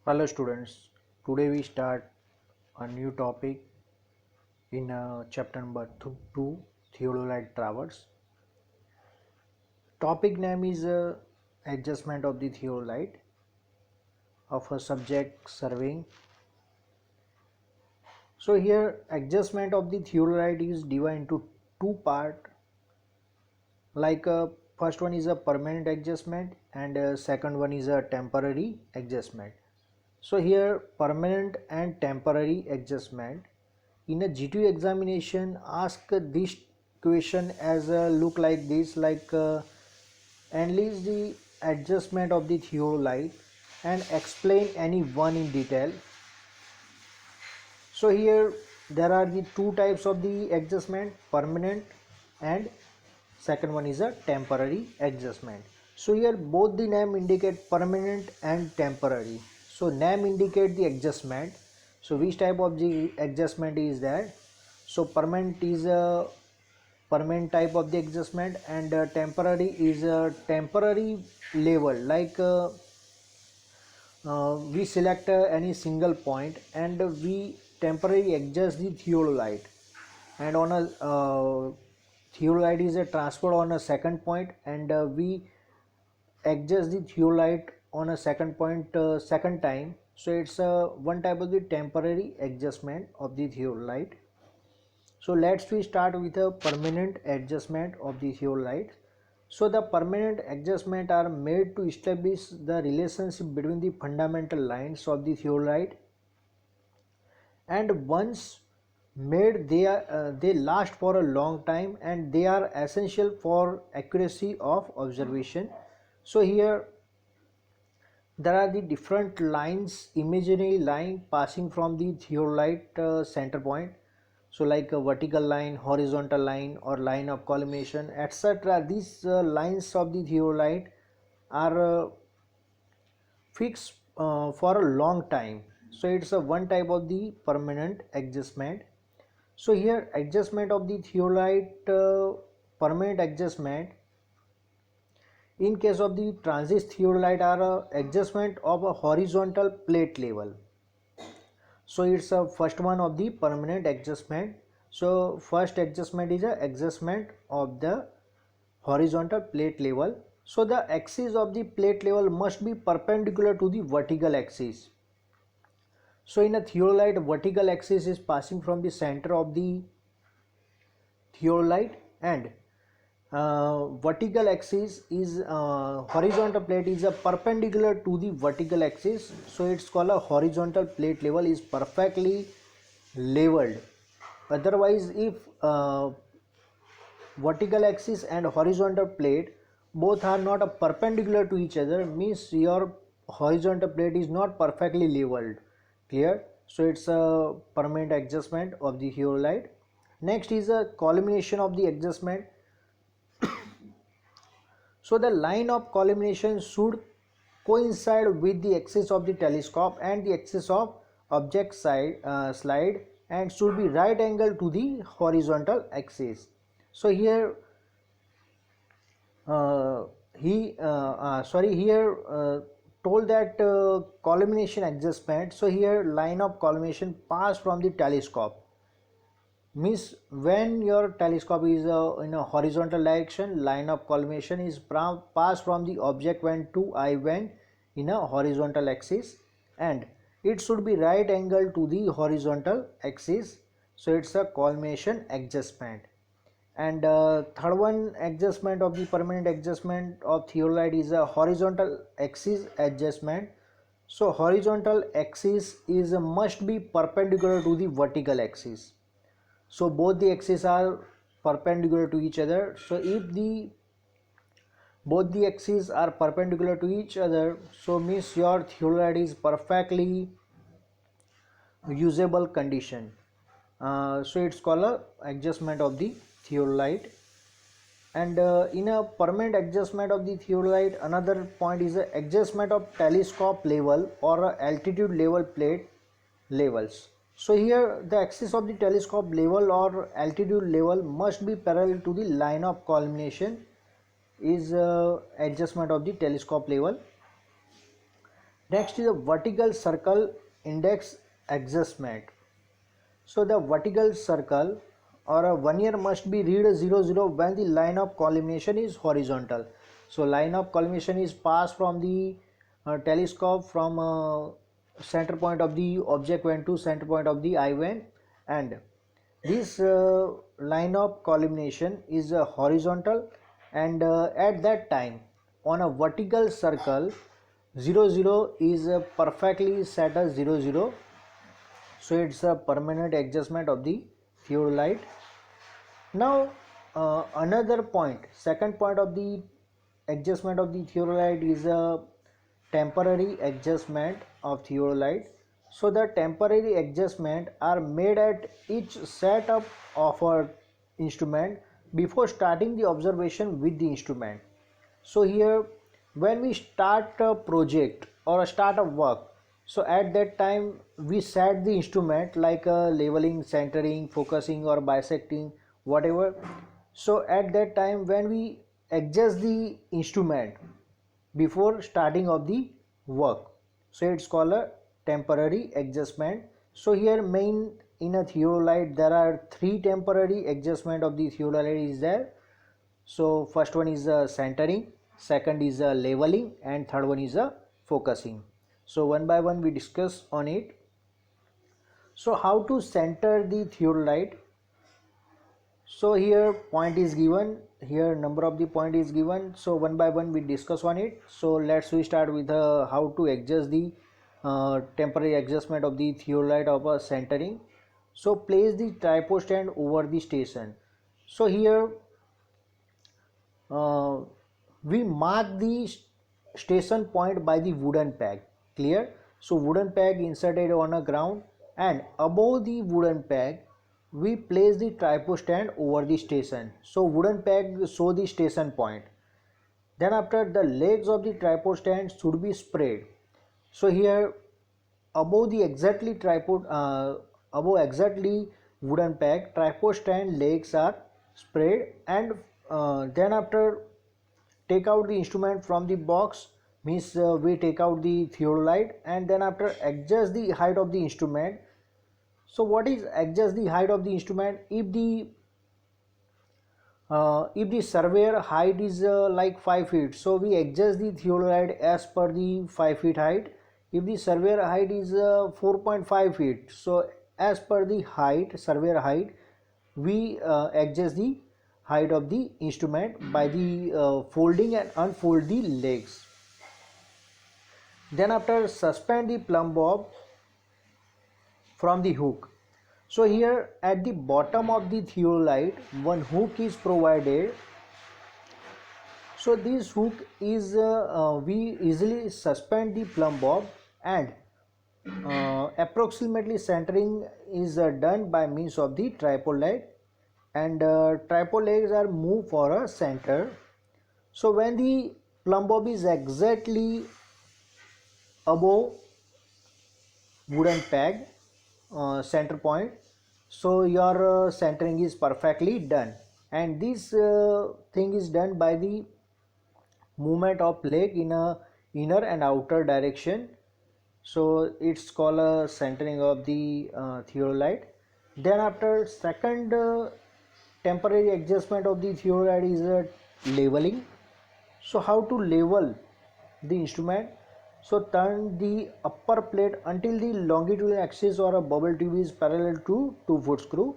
Hello students, today we start a new topic in chapter number 2, Theodolite Traverse. Topic name is adjustment of the theodolite of a subject surveying. So here adjustment of the theodolite is divided into two parts, like first one is a permanent adjustment and second one is a temporary adjustment. So here permanent and temporary adjustment in a G2 examination ask this question as look like this, like analyze the adjustment of the theodolite and explain any one in detail. So here there are the two types of the adjustment, permanent and second one is a temporary adjustment. So here both the name indicate permanent and temporary. So name indicate the adjustment. So which type of the adjustment is that? So permanent is a permanent type of the adjustment and temporary is a temporary level, like we select any single point and we temporarily adjust the theodolite, and on a theodolite is a transfer on a second point and we adjust the theodolite on a second point second time. So it's one type of the temporary adjustment of the theodolite. So let's we start with a permanent adjustment of the theodolite. So the permanent adjustment are made to establish the relationship between the fundamental lines of the theodolite, and once made they last for a long time and they are essential for accuracy of observation. So here there are the different lines, imaginary line passing from the theodolite center point. So like a vertical line, horizontal line or line of collimation, etc. These lines of the theodolite are fixed for a long time. So it's a one type of the permanent adjustment. So here adjustment of the theodolite, permanent adjustment in case of the transit theodolite are adjustment of a horizontal plate level. So it's a first one of the permanent adjustment. So first adjustment is a adjustment of the horizontal plate level. So the axis of the plate level must be perpendicular to the vertical axis. So in a theodolite, vertical axis is passing from the center of the theodolite, and vertical axis is horizontal plate is a perpendicular to the vertical axis. So it's called a horizontal plate level is perfectly leveled. Otherwise, if vertical axis and horizontal plate both are not a perpendicular to each other, means your horizontal plate is not perfectly leveled. Clear? So it's a permanent adjustment of the theodolite. Next is a collimation of the adjustment. So the line of collimation should coincide with the axis of the telescope and the axis of object slide, and should be right angle to the horizontal axis. So here uh, here told that collimation adjustment. So here line of collimation pass from the telescope, means when your telescope is in a horizontal direction, line of collimation is passed from the object when to eye when in a horizontal axis, and it should be right angle to the horizontal axis. So it's a collimation adjustment. And third one adjustment of the permanent adjustment of theodolite is a horizontal axis adjustment. So horizontal axis is must be perpendicular to the vertical axis. So both the axes are perpendicular to each other. So if the both the axes are perpendicular to each other, so means your theodolite is perfectly usable condition. So it's called a adjustment of the theodolite. And in a permanent adjustment of the theodolite, another point is the adjustment of telescope level or altitude level plate levels. So here the axis of the telescope level or altitude level must be parallel to the line of collimation is adjustment of the telescope level. Next is a vertical circle index adjustment. So the vertical circle or a vernier must be read 0 0 when the line of collimation is horizontal. So line of collimation is passed from the telescope from center point of the object vane to center point of the eye vane, and this line of collimation is horizontal, and at that time on a vertical circle 0 0 is perfectly set as 0 0. So it's a permanent adjustment of the theodolite. Now another point, second point of the adjustment of the theodolite is a temporary adjustment of theodolite. So the temporary adjustment are made at each setup of a instrument before starting the observation with the instrument. So here when we start a project or start a work, so at that time we set the instrument like leveling, centering, focusing or bisecting, whatever. So at that time when we adjust the instrument before starting of the work, so it's called a temporary adjustment. So here main in a theodolite there are three temporary adjustment of the theodolite is there. So first one is centering, second is leveling, and third one is focusing. So one by one we discuss on it. So how to center the theodolite? So here point is given, here number of the point is given. So one by one we discuss on it. So we start with how to adjust the temporary adjustment of the theodolite of a centering. So place the tripod stand over the station. So here we mark the station point by the wooden peg. Clear? So wooden peg inserted on a ground, and above the wooden peg we place the tripod stand over the station. So wooden peg show the station point. Then after, the legs of the tripod stand should be spread. So here above the exactly tripod above exactly wooden peg, tripod stand legs are spread, and then after take out the instrument from the box, means we take out the theodolite, and then after adjust the height of the instrument. So what is adjust the height of the instrument? If the surveyor height is like 5 feet, so we adjust the theodolite as per the 5 feet height. If the surveyor height is 4.5 feet, so as per the height, surveyor height, we adjust the height of the instrument by the folding and unfold the legs. Then after, suspend the plumb bob from the hook. So here at the bottom of the theodolite one hook is provided. So this hook is we easily suspend the plumb bob, and approximately centering is done by means of the tripod leg, and tripod legs are moved for a center. So when the plumb bob is exactly above wooden peg center point, so your centering is perfectly done, and this thing is done by the movement of leg in a inner and outer direction. So it's called a centering of the theodolite. Then after, second temporary adjustment of the theodolite is leveling. So how to level the instrument? So turn the upper plate until the longitudinal axis or a bubble tube is parallel to 2-foot screw.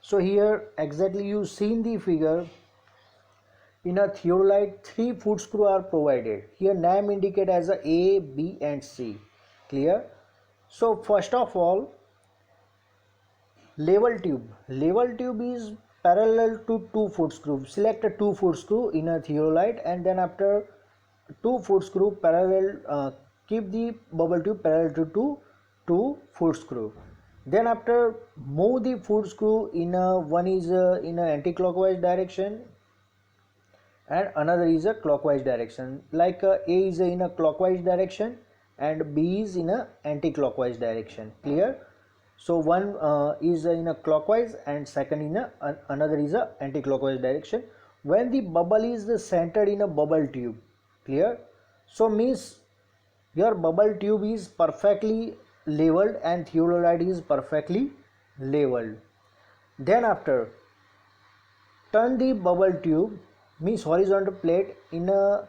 So here exactly you see in the figure, in a theodolite 3-foot screw are provided. Here name indicate as A, B and C. Clear? So first of all, level tube. Level tube is parallel to 2-foot screw. Select a 2-foot screw in a theodolite, and then after 2-foot screw parallel, keep the bubble tube parallel to 2-foot screw. Then after, move the foot screw in one is in a anti-clockwise direction and another is a clockwise direction. Like A is in a clockwise direction and B is in a anti-clockwise direction. Clear? So one is in a clockwise and second in a another is a anti-clockwise direction. When the bubble is centered in a bubble tube. Clear? So means your bubble tube is perfectly leveled and theodolite is perfectly leveled. Then after, turn the bubble tube, means horizontal plate, in a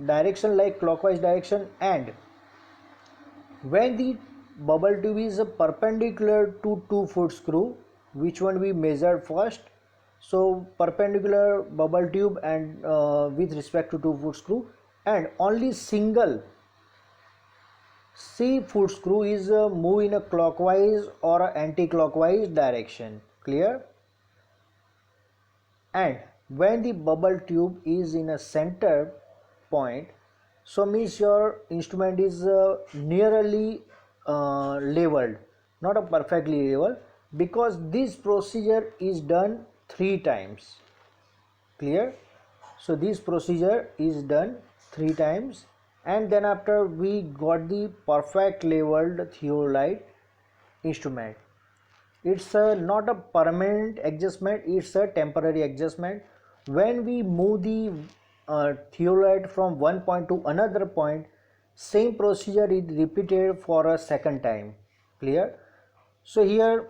direction like clockwise direction, and when the bubble tube is perpendicular to 2-foot screw, which one we measured first, so perpendicular bubble tube and with respect to 2-foot screw, and only single C-foot screw is move in a clockwise or anti-clockwise direction. Clear? And when the bubble tube is in a center point, so means your instrument is nearly leveled, not a perfectly level, because this procedure is done 3 times. Clear? So this procedure is done 3 times, and then after we got the perfect leveled theodolite instrument. It's not a permanent adjustment, it's a temporary adjustment. When we move the theodolite from one point to another point, same procedure is repeated for a second time. Clear? So here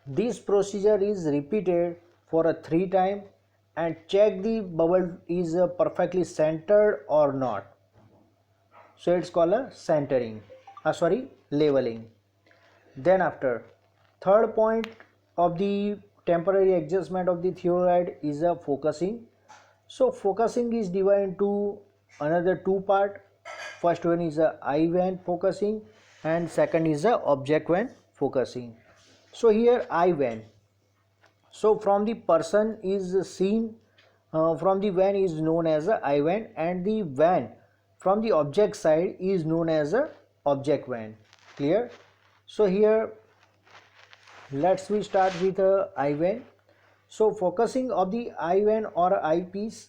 this procedure is repeated for a 3 times, and check the bubble is perfectly centered or not. So it's called a centering, leveling. Then after, third point of the temporary adjustment of the theodolite is a focusing. So focusing is divided into another 2 part. First one is a eye when focusing, and second is a object when focusing. So here eye when, so from the person is seen, from the van is known as a eye van, and the van from the object side is known as a object van. Clear? So here let's we start with a eye van. So focusing of the eye van or eyepiece,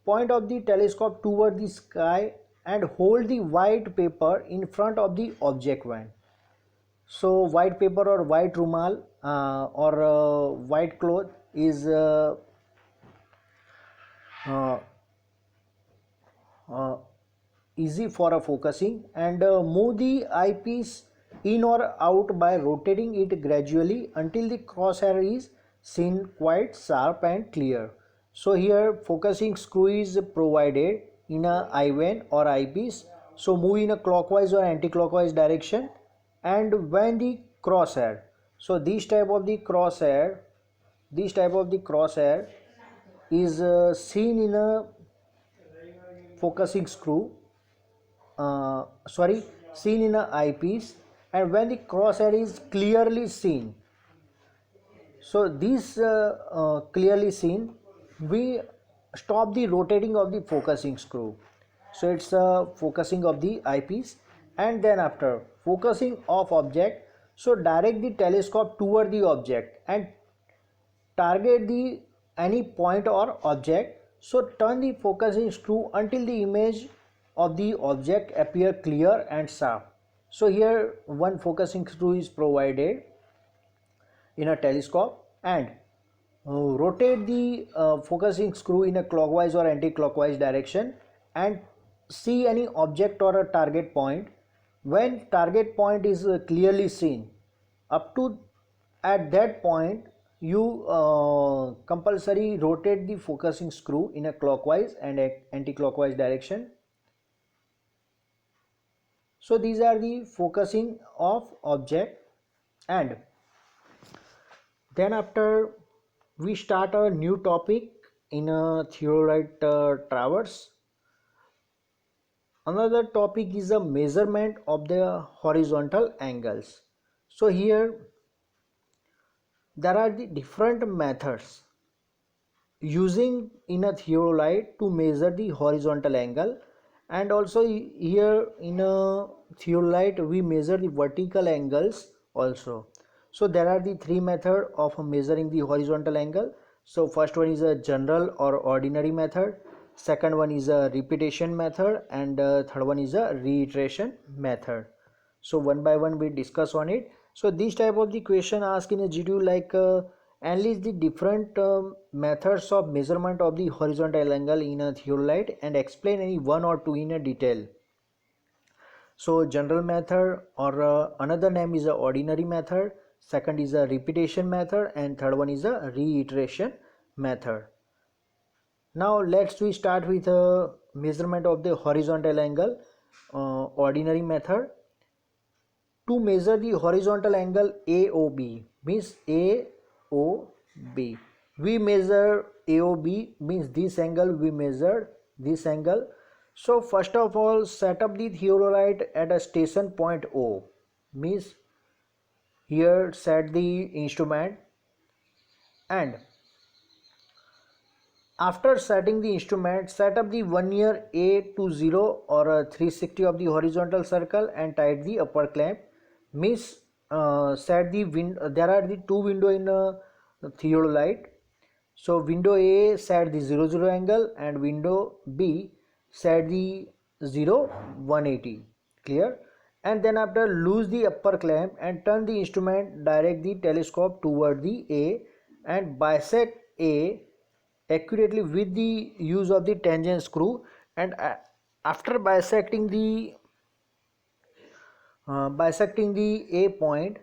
point of the telescope toward the sky and hold the white paper in front of the object van. So white paper or white rumal or white cloth is uh, easy for a focusing, and move the eyepiece in or out by rotating it gradually until the crosshair is seen quite sharp and clear. So here focusing screw is provided in a eye van or eyepiece, so move in a clockwise or anti-clockwise direction, and when the crosshair, so this type of the crosshair is seen in a focusing screw, seen in a eyepiece, and when the crosshair is clearly seen, so this clearly seen, we stop the rotating of the focusing screw. So it's focusing of the eyepiece. And then after focusing of object, so direct the telescope toward the object and target the any point or object. So turn the focusing screw until the image of the object appear clear and sharp. So here one focusing screw is provided in a telescope, and rotate the focusing screw in a clockwise or anti-clockwise direction and see any object or a target point. When target point is clearly seen, up to at that point you compulsory rotate the focusing screw in a clockwise and anti-clockwise direction. So these are the focusing of object. And then after we start a new topic in a theodolite traverse. Another topic is a measurement of the horizontal angles. So here there are the different methods using in a theodolite to measure the horizontal angle, and also here in a theodolite we measure the vertical angles also. So there are the 3 methods of measuring the horizontal angle. So first one is a general or ordinary method, second one is a repetition method, and third one is a reiteration method. So one by one we discuss on it. So this type of the question asked in a GTU like analyze the different methods of measurement of the horizontal angle in a theodolite and explain any one or two in a detail. So general method, or another name is a ordinary method, second is a repetition method, and third one is a reiteration method. Now we start with a measurement of the horizontal angle. Ordinary method. To measure the horizontal angle AOB, means AOB, we measure AOB, means this angle, we measure this angle. So first of all, set up the theodolite at a station point O, means here set the instrument, and after setting the instrument, set up the vernier A to 0 or 360 of the horizontal circle and tight the upper clamp. Means set the there are the two window in theodolite. So window A set the 0 angle and window B set the 180. Clear? And then after, loose the upper clamp and turn the instrument, direct the telescope toward the A and bisect A accurately with the use of the tangent screw. And after bisecting the A point,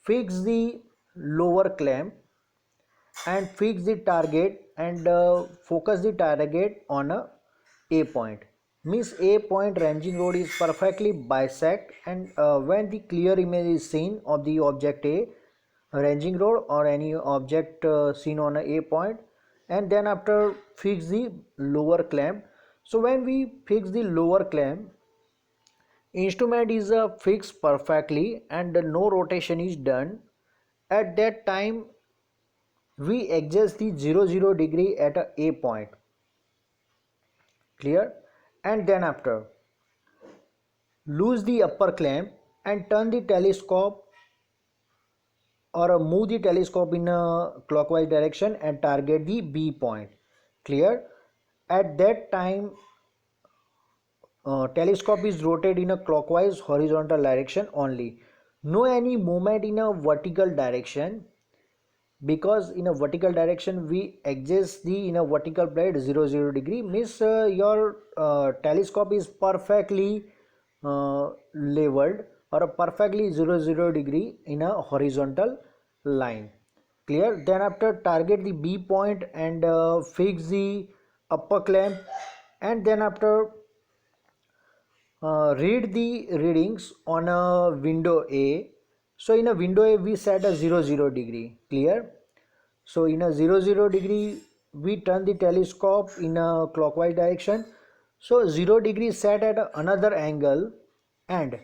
fix the lower clamp and fix the target, and focus the target on A point. Means A point ranging rod is perfectly bisect, and when the clear image is seen of the object A, ranging rod or any object seen on a point, and then after fix the lower clamp. So when we fix the lower clamp, instrument is fixed perfectly and no rotation is done. At that time, we adjust the 0 degree at a point. Clear? And then after, loose the upper clamp and turn the telescope, or move the telescope in a clockwise direction and target the B point. Clear? At that time, telescope is rotated in a clockwise horizontal direction only. No any movement in a vertical direction, because in a vertical direction we adjust the in a vertical plate 0 degree. Means your telescope is perfectly leveled or perfectly 0 degree in a horizontal line. Clear? Then after, target the B point and fix the upper clamp, and then after read the readings on a window A. So in a window A we set a 0 degree. Clear? So in a 0 degree we turn the telescope in a clockwise direction. So 0 degree set at another angle, and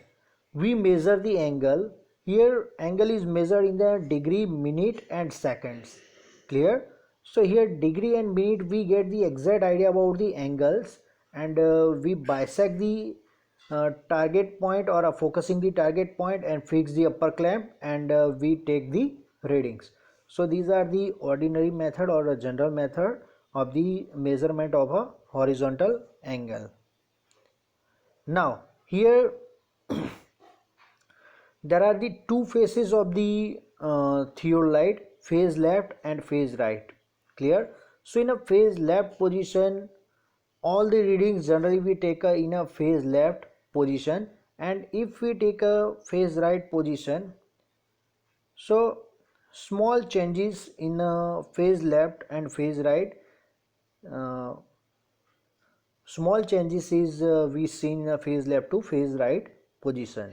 we measure the angle. Here angle is measured in the degree, minute and seconds. Clear? So here degree and minute, we get the exact idea about the angles, and we bisect the target point, or focusing the target point and fix the upper clamp, and we take the readings. So these are the ordinary method or a general method of the measurement of a horizontal angle. Now here there are the two faces of the theodolite, phase left and phase right. Clear? So in a phase left position, all the readings generally we take in a phase left position, and if we take a phase right position, so small changes in phase left and phase right, uh, small changes is we seen in a phase left to phase right position.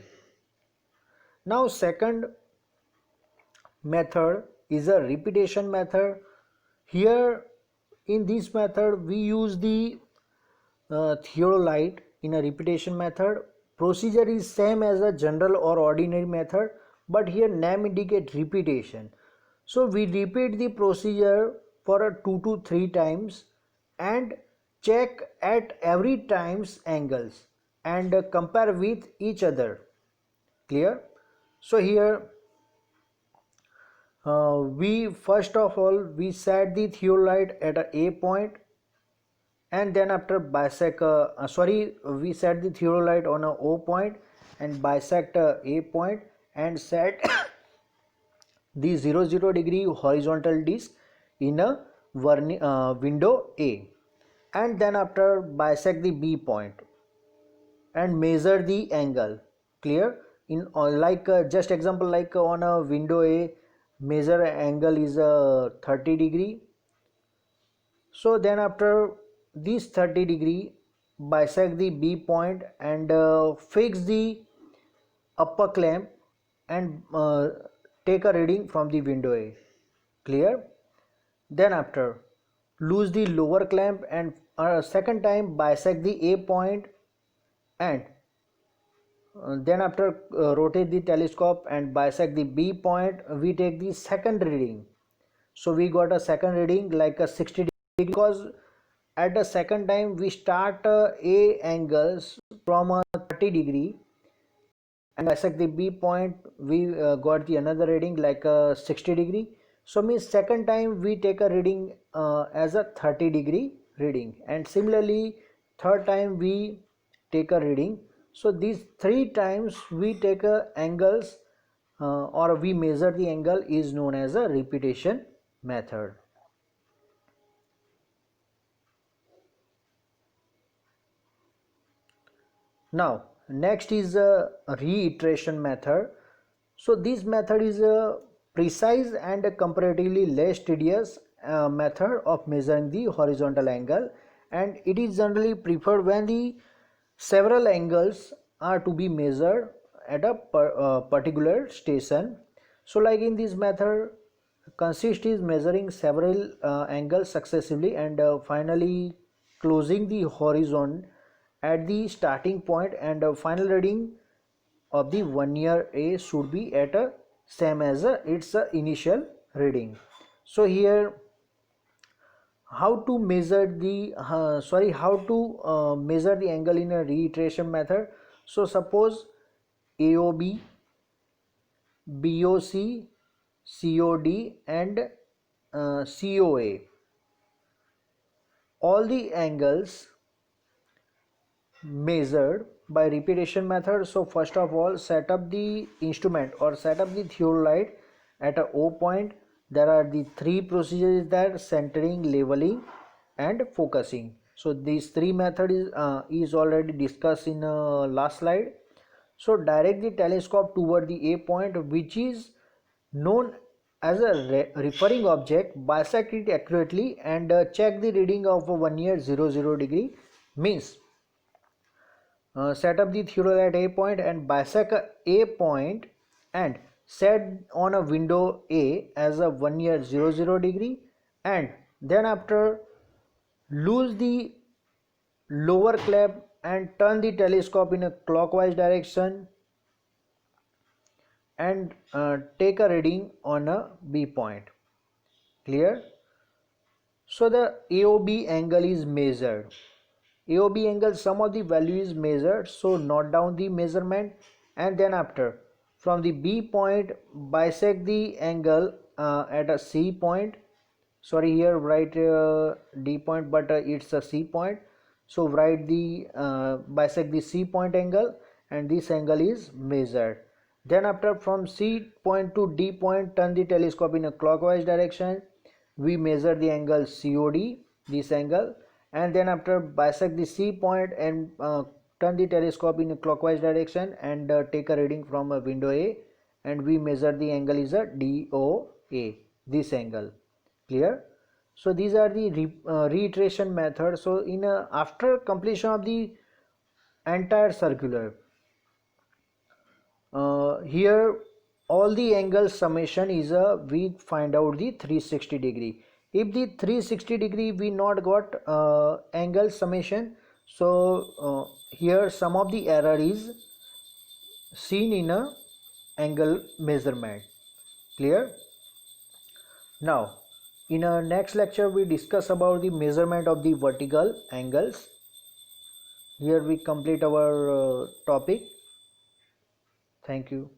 Now second method is a repetition method. Here in this method we use the theodolite in a repetition method. Procedure is same as a general or ordinary method, but here name indicate repetition. So we repeat the procedure for a 2 to 3 times and check at every times angles and compare with each other. Clear? So here we first of all we set the theodolite at a point, and then after bisect we set the theodolite on a O point and bisect A point and set the 0 degree horizontal disc in a window A, and then after bisect the B point and measure the angle. Clear? In just example, like on a window A, measure angle is 30 degree. So then after this 30 degree, bisect the B point and fix the upper clamp and take a reading from the window A. Clear? Then after loose the lower clamp and second time bisect the A point and then after rotate the telescope and bisect the B point, we take the second reading. So we got a second reading like a 60 degree, because at the second time we start A angles from a 30 degree and bisect the B point, we got the another reading like a 60 degree. So means second time we take a reading as a 30 degree reading, and similarly third time we take a reading. So these three times we take a angles or we measure the angle is known as a repetition method. Now next is a reiteration method. So this method is a precise and a comparatively less tedious method of measuring the horizontal angle, and it is generally preferred when the several angles are to be measured at a particular station. So like in this method consist is measuring several angles successively and finally closing the horizon at the starting point, and final reading of the 1 year A should be at a same as its initial reading. So here how to measure the measure the angle in a reiteration method. So suppose AOB, BOC, COD and COA, all the angles measured by repetition method. So first of all, set up the instrument or set up the theodolite at a O point. There are the three procedures that centering, leveling and focusing. So these three methods is already discussed in last slide. So direct the telescope toward the A point, which is known as a referring object, bisect it accurately and check the reading of 1 year 00 degree. Means set up the theodolite A point and bisect A point and set on a window A as a 1 year 00 degree, and then after loose the lower clamp and turn the telescope in a clockwise direction and take a reading on a B point. Clear? So the AOB angle is measured. AOB angle, some of the value is measured, so note down the measurement, and then after from the B point bisect the angle at a C point. Sorry, here write D point, but it's a C point. So write the bisect the C point angle, and this angle is measured. Then after from C point to D point, turn the telescope in a clockwise direction. We measure the angle COD, this angle, and then after bisect the C point and turn the telescope in a clockwise direction and take a reading from a window A, and we measure the angle is a DOA, this angle. Clear? So these are the reiteration method. So in after completion of the entire circular, here all the angle summation is we find out the 360 degree. If the 360 degree we not got angle summation, so here some of the error is seen in a angle measurement. Clear? Now in our next lecture we discuss about the measurement of the vertical angles. Here we complete our topic. Thank you.